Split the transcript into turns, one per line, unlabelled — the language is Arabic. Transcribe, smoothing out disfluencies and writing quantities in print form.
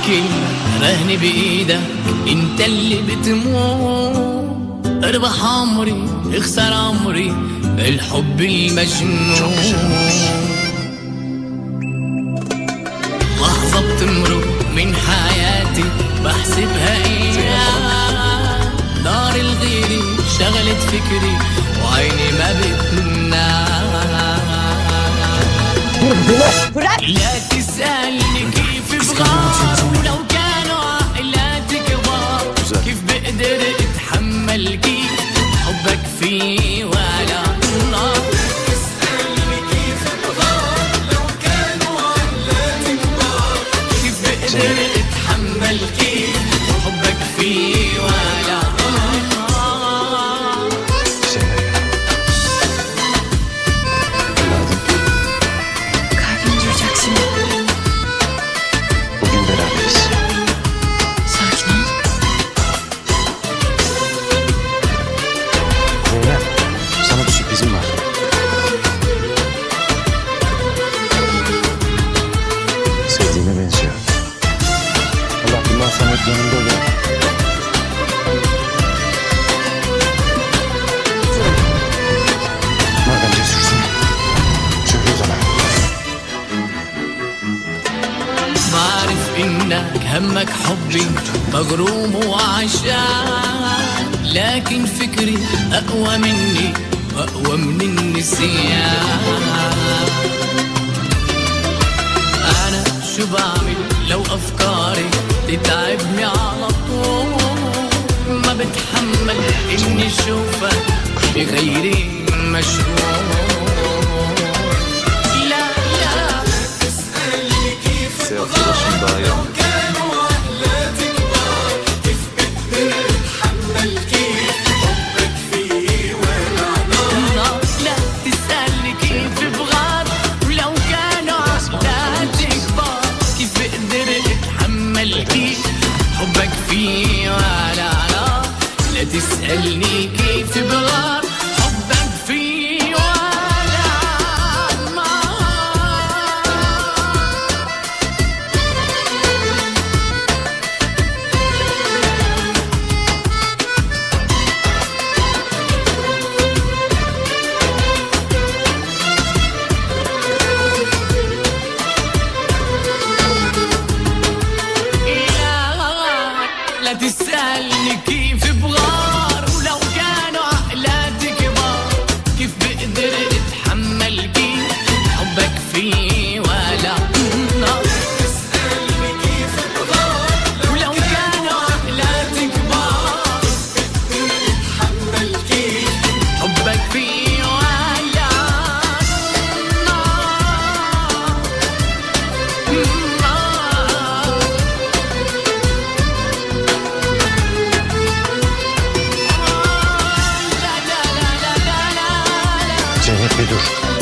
كلمة رهن بإيدك، انت اللي بتموت. اربح عمري اخسر عمري، الحب المجنون. لحظة بتمرق من حياتي بحسبها ايام، نار الغيري شغلت فكري وعيني ما بتنام. لا تسألني كيف بغار، ولو كانوا عقلاتي كبار كيف بقدر اتحمل كيف حبك فيه ولا نار. تسألني كيف بغار، لو كانوا عقلاتي كبار كيف بقدر اتحمل كيف حبك فيه ولا نار.
Sevdiğine benziyor. Allah bundan sonra hep yanımda olur. Madem cesursun, söyle o zaman.
بعرف انك همك حبي مغروم وعشان، لكن فكري اقوى مني واقوى من النسيان. انا شو بعمل لو افكاري تتعبني على طول، ما بتحمل اني اشوفك بغيري مشغول. لا لا تسألني كيف بغار، لو كانوا عقلاتي كبار كيف بقدر اتحمل كيف حبك فيه ولا نار. لا تسألني كيف بغار، ولو كانوا عقلاتي كبار كيف بقدر اتحمل كيف حبك فيه ولا نار. لا تسألني كيف بغار حبك فيه ولا نار. لا تسألني كيف بغار، ولو كانوا عقلاتي كبار كيف بقدر اتحمل كيف حبك فيه ولا نار. تسألني كيف بغار، ولو كانوا عقلاتي كبار كيف بقدر اتحمل كيف حبك فيه ولا
Zeynep bir dur.